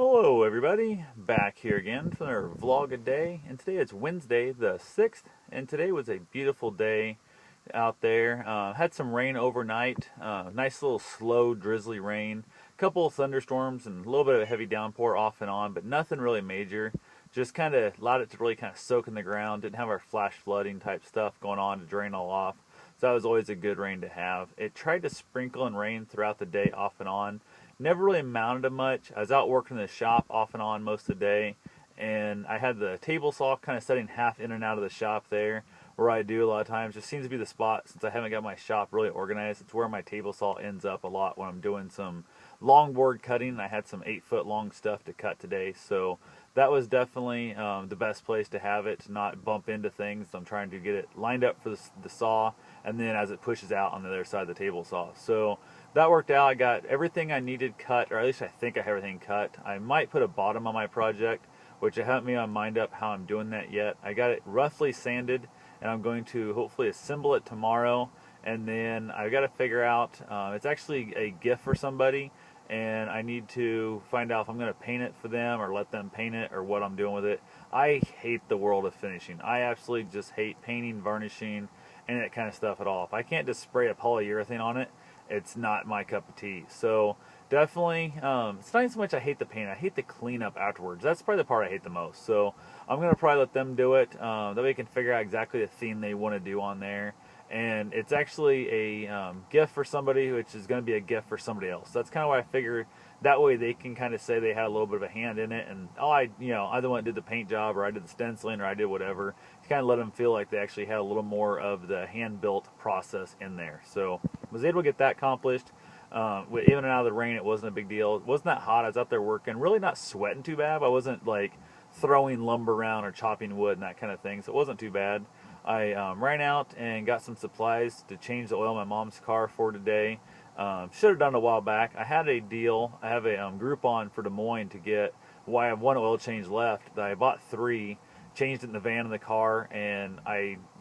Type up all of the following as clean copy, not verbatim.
Hello everybody, back here again for another vlog a day, and today it's Wednesday the 6th, and today was a beautiful day out there. Had some rain overnight, nice little slow drizzly rain, a couple of thunderstorms and a little bit of a heavy downpour off and on, but nothing really major. Just kind of allowed it to really kind of soak in the ground, didn't have our flash flooding type stuff going on to drain all off, so that was always a good rain to have. It tried to sprinkle and rain throughout the day off and on. Never really amounted to much. I was out working in the shop off and on most of the day, and I had the table saw kind of setting half in and out of the shop there, where I do a lot of times. Just seems to be the spot since I haven't got my shop really organized. It's where my table saw ends up a lot when I'm doing some longboard cutting. I had some 8-foot long stuff to cut today, so that was definitely the best place to have it, to not bump into things. I'm trying to get it lined up for the saw, and then as it pushes out on the other side of the table saw. So that worked out. I got everything I needed cut, or at least I think I have everything cut. I might put a bottom on my project, which I haven't made my mind up how I'm doing that yet. I got it roughly sanded, and I'm going to hopefully assemble it tomorrow. And then I've got to figure out, it's actually a gift for somebody, and I need to find out if I'm going to paint it for them or let them paint it or what I'm doing with it. I hate the world of finishing. I absolutely just hate painting, varnishing, and that kind of stuff at all. If I can't just spray a polyurethane on it, it's not my cup of tea. So definitely, it's not so much I hate the paint, I hate the cleanup afterwards. That's probably the part I hate the most. So I'm going to probably let them do it. That way they can figure out exactly the theme they want to do on there. And it's actually a gift for somebody, which is going to be a gift for somebody else. That's kind of why I figured that way they can kind of say they had a little bit of a hand in it, and I the one that did the paint job, or I did the stenciling, or I did whatever. To kind of let them feel like they actually had a little more of the hand-built process in there. So was able to get that accomplished. Even out of the rain, it wasn't a big deal. It wasn't that hot. I was out there working, really not sweating too bad. I wasn't like throwing lumber around or chopping wood and that kind of thing, so it wasn't too bad. I ran out and got some supplies to change the oil in my mom's car for today. Should have done it a while back. I had a deal. I have a Groupon for Des Moines to get. Well, I have one oil change left. I bought 3, changed it in the van and the car, and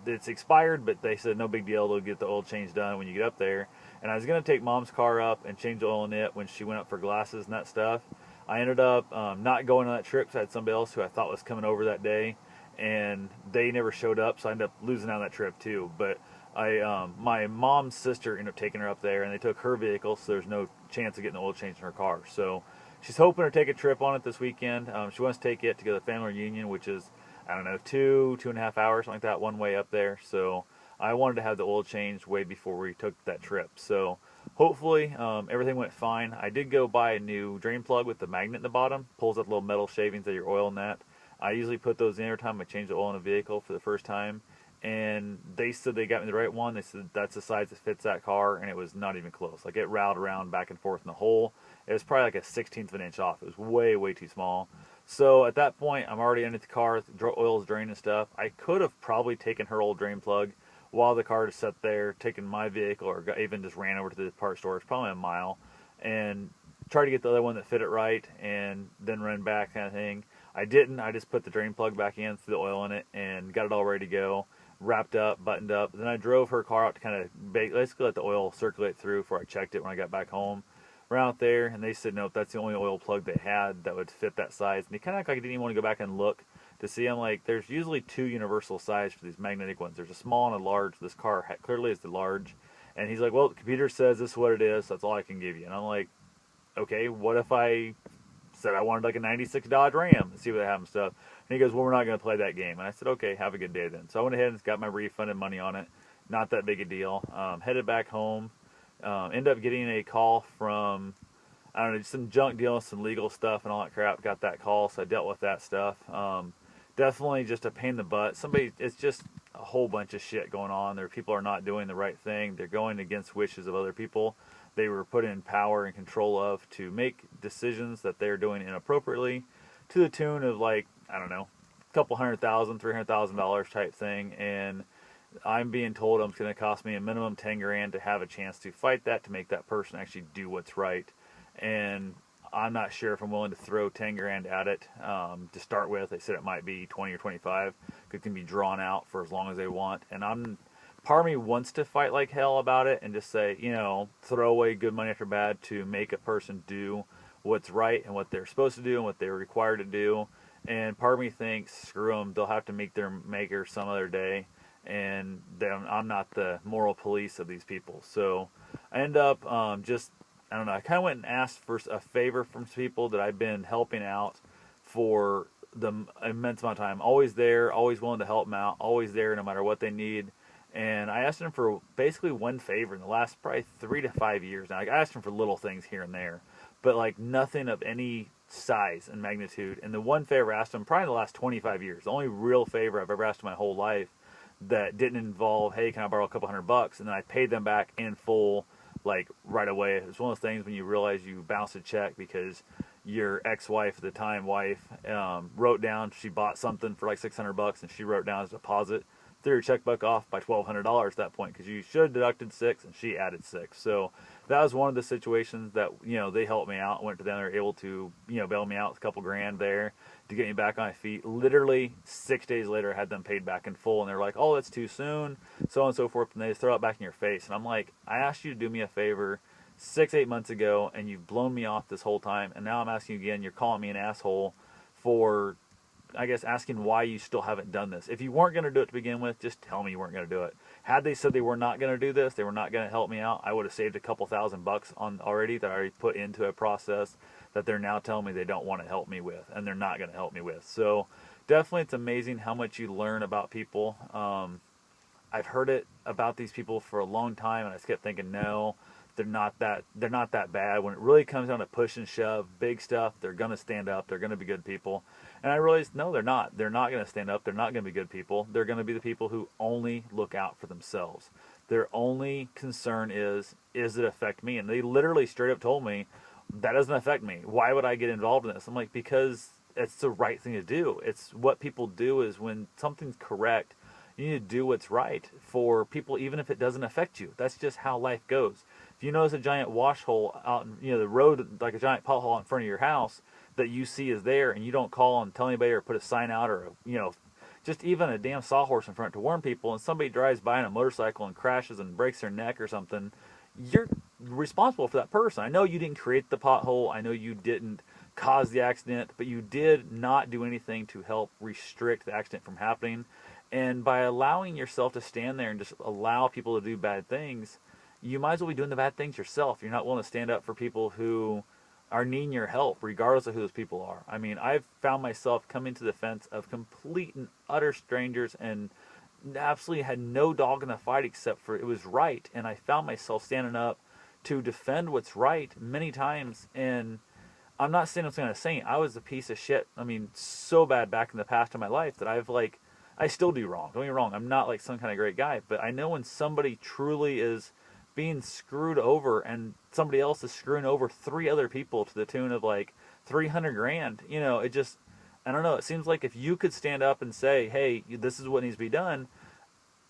it's expired, but they said no big deal. They'll get the oil change done when you get up there. And I was going to take mom's car up and change the oil in it when she went up for glasses and that stuff. I ended up not going on that trip because I had somebody else who I thought was coming over that day, and they never showed up, so I ended up losing out on that trip too. But my mom's sister ended up taking her up there, and they took her vehicle, so there's no chance of getting the oil change in her car. So she's hoping to take a trip on it this weekend. She wants to take it to go to the family reunion, which is, I don't know, 2.5 hours, something like that, one way up there. So I wanted to have the oil changed way before we took that trip. So hopefully everything went fine. I did go buy a new drain plug with the magnet in the bottom. Pulls up little metal shavings of your oil in that. I usually put those in every time I change the oil in a vehicle for the first time. And they said they got me the right one. They said that's the size that fits that car, and it was not even close. Like, it railed around back and forth in the hole. It was probably like a 1/16 of an inch off. It was way, way too small. So at that point, I'm already under the car, oil's draining and stuff. I could have probably taken her old drain plug while the car just sat there, taken my vehicle, or even just ran over to the part store. It's probably a mile, and tried to get the other one that fit it right, and then run back kind of thing. I didn't. I just put the drain plug back in, threw the oil in it, and got it all ready to go, wrapped up, buttoned up. Then I drove her car out to kind of basically let the oil circulate through before I checked it when I got back home. Ran out there, and they said nope, that's the only oil plug they had that would fit that size. And they kind of act like I didn't even want to go back and look to see. I'm like, there's usually 2 universal size for these magnetic ones. There's a small and a large. This car clearly is the large. And he's like, well, the computer says this is what it is, so that's all I can give you. And I'm like, okay, what if I said I wanted like a 96 Dodge Ram and see what they have and stuff? And he goes, well, we're not going to play that game. And I said, okay, have a good day then. So I went ahead and got my refunded money on it. Not that big a deal. Headed back home. Ended up getting a call from, I don't know, just some junk deal, some legal stuff and all that crap. Got that call, so I dealt with that stuff. Definitely just a pain in the butt. It's just a whole bunch of shit going on. People are not doing the right thing. They're going against wishes of other people they were put in power and control of to make decisions that they're doing inappropriately, to the tune of, like, I don't know, a couple $100,000, $300,000 type thing. And I'm being told it's going to cost me a minimum 10 grand to have a chance to fight that, to make that person actually do what's right. And I'm not sure if I'm willing to throw 10 grand at it to start with. They said it might be 20 or 25. It can be drawn out for as long as they want. And part of me wants to fight like hell about it and just say, throw away good money after bad to make a person do what's right and what they're supposed to do and what they're required to do. And part of me thinks, screw them, they'll have to meet their maker some other day. And then I'm not the moral police of these people. So I end up I don't know, I kind of went and asked for a favor from people that I've been helping out for the immense amount of time. Always there, always willing to help them out, always there no matter what they need. And I asked them for basically one favor in the last probably 3 to 5 years. Now, I asked them for little things here and there, but like nothing of any size and magnitude. And the one favor I asked them probably in the last 25 years, the only real favor I've ever asked in my whole life that didn't involve, hey, can I borrow a couple $100? And then I paid them back in full, like right away. It's one of those things when you realize you bounced a check because your ex-wife at the time, wrote down, she bought something for like $600 and she wrote down as a deposit. Threw your checkbook off by $1,200 at that point because you should have deducted $6 and she added $6. So that was one of the situations that, they helped me out. Went to them, they were able to, bail me out with a couple grand there to get me back on my feet. Literally 6 days later, I had them paid back in full, and they're like, oh, that's too soon, so on and so forth, and they just throw it back in your face. And I'm like, I asked you to do me a favor 6-8 months ago, and you've blown me off this whole time, and now I'm asking you again. You're calling me an asshole for, I guess, asking why you still haven't done this. If you weren't going to do it to begin with, just tell me you weren't going to do it. Had they said they were not going to do this, they were not going to help me out, I would have saved a couple $1,000 on already that I already put into a process that they're now telling me they don't want to help me with, and they're not going to help me with. So definitely it's amazing how much you learn about people. I've heard it about these people for a long time, and I just kept thinking, no, they're not that bad. When it really comes down to push and shove, big stuff, they're going to stand up. They're going to be good people. And I realized, no, they're not. They're not going to stand up. They're not going to be good people. They're going to be the people who only look out for themselves. Their only concern is it affect me? And they literally straight up told me, that doesn't affect me. Why would I get involved in this? I'm like, because it's the right thing to do. It's what people do is when something's correct, you need to do what's right for people, even if it doesn't affect you. That's just how life goes. If you notice a giant wash hole out in the road, like a giant pothole out in front of your house that you see is there, and you don't call and tell anybody or put a sign out or just even a damn sawhorse in front to warn people, and somebody drives by on a motorcycle and crashes and breaks their neck or something, you're responsible for that person. I know you didn't create the pothole. I know you didn't cause the accident, but you did not do anything to help restrict the accident from happening. And by allowing yourself to stand there and just allow people to do bad things, you might as well be doing the bad things yourself. You're not willing to stand up for people who are needing your help, regardless of who those people are. I mean, I've found myself coming to the defense of complete and utter strangers and absolutely had no dog in the fight except for it was right. And I found myself standing up to defend what's right many times. And I'm not saying I'm going to say I was a piece of shit. I mean, so bad back in the past in my life that I still do wrong. Don't get me wrong. I'm not like some kind of great guy, but I know when somebody truly is being screwed over and somebody else is screwing over 3 other people to the tune of like 300 grand, it just, I don't know. It seems like if you could stand up and say, hey, this is what needs to be done.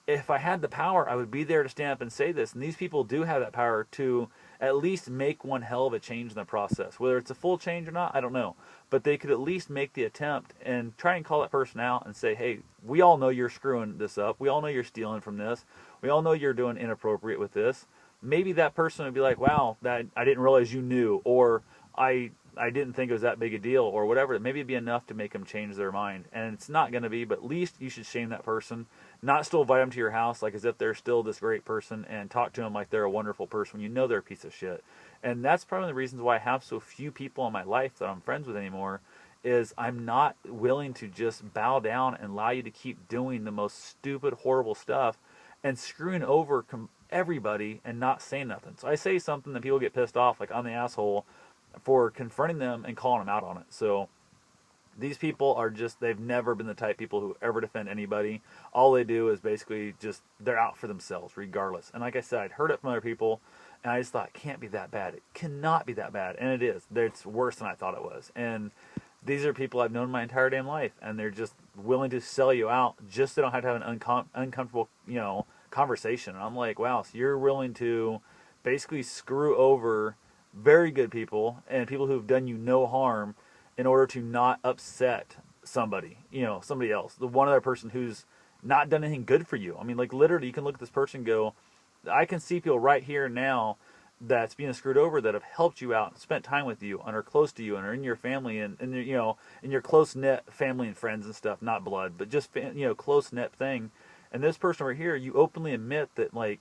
If I had the power, I would be there to stand up and say this. And these people do have that power to at least make one hell of a change in the process. Whether it's a full change or not, I don't know. But they could at least make the attempt and try and call that person out and say, hey, we all know you're screwing this up. We all know you're stealing from this. We all know you're doing inappropriate with this. Maybe that person would be like, wow, that I didn't realize you knew, or I didn't think it was that big a deal, or whatever. Maybe it'd be enough to make them change their mind. And it's not going to be, but at least you should shame that person. Not still invite them to your house like as if they're still this great person and talk to them like they're a wonderful person when you know they're a piece of shit. And that's probably the reasons why I have so few people in my life that I'm friends with anymore, is I'm not willing to just bow down and allow you to keep doing the most stupid, horrible stuff and screwing over everybody and not saying nothing. So I say something that people get pissed off, like I'm the asshole for confronting them and calling them out on it. So these people are just, they've never been the type of people who ever defend anybody. All they do is basically just, they're out for themselves regardless. And like I said, I'd heard it from other people, and I just thought, it can't be that bad. It cannot be that bad. And it is. It's worse than I thought it was. And these are people I've known my entire damn life, and they're just willing to sell you out just so they don't have to have an uncomfortable, conversation. And I'm like, wow, so you're willing to basically screw over very good people and people who've done you no harm in order to not upset somebody, somebody else, the one other person who's not done anything good for you. I mean, like literally you can look at this person and go, I can see people right here now that's being screwed over that have helped you out, spent time with you, and are close to you, and are in your family, and you know, in your close knit family and friends and stuff, not blood, but just you know, close knit thing. And this person over here, you openly admit that like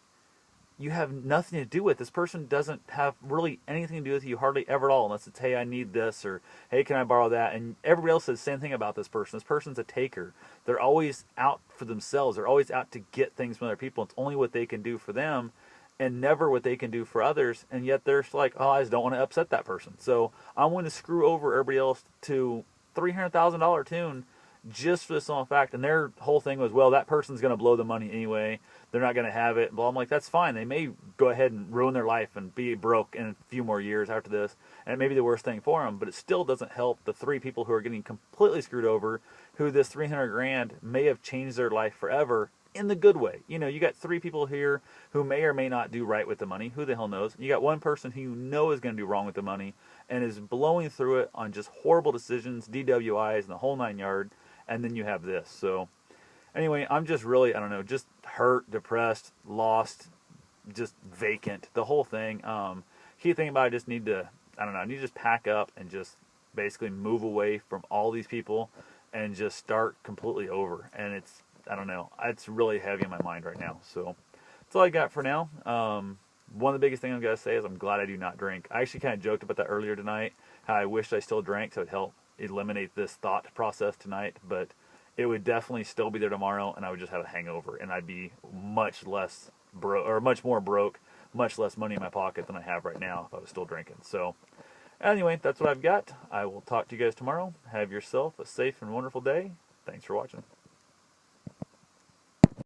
you have nothing to do with. This person doesn't have really anything to do with you hardly ever at all, unless it's, hey, I need this, or hey, can I borrow that? And everybody else says the same thing about this person. This person's a taker. They're always out for themselves. They're always out to get things from other people. It's only what they can do for them and never what they can do for others. And yet they're like, oh, I just don't want to upset that person. So I'm going to screw over everybody else to $300,000 tune just for the simple fact. And their whole thing was, well, that person's going to blow the money anyway. They're not going to have it. Well, I'm like, that's fine. They may go ahead and ruin their life and be broke in a few more years after this, and it may be the worst thing for them, but it still doesn't help the three people who are getting completely screwed over, who this 300 grand may have changed their life forever in the good way. You know, you got three people here who may or may not do right with the money. Who the hell knows? You got one person who you know is going to do wrong with the money and is blowing through it on just horrible decisions, DWIs, and the whole nine yard, and then you have this. So anyway, I'm just really, I don't know, just hurt, depressed, lost, just vacant, the whole thing. Key thing about it, I just need to, I don't know, I need to just pack up and just basically move away from all these people and just start completely over. And it's, I don't know, it's really heavy in my mind right now. So that's all I got for now. One of the biggest things I'm going to say is I'm glad I do not drink. I actually kind of joked about that earlier tonight, how I wished I still drank so it would help eliminate this thought process tonight, but it would definitely still be there tomorrow, and I would just have a hangover, and I'd be much less broke, or much more broke, much less money in my pocket than I have right now if I was still drinking. So anyway, that's what I've got. I will talk to you guys tomorrow. Have yourself a safe and wonderful day. Thanks for watching.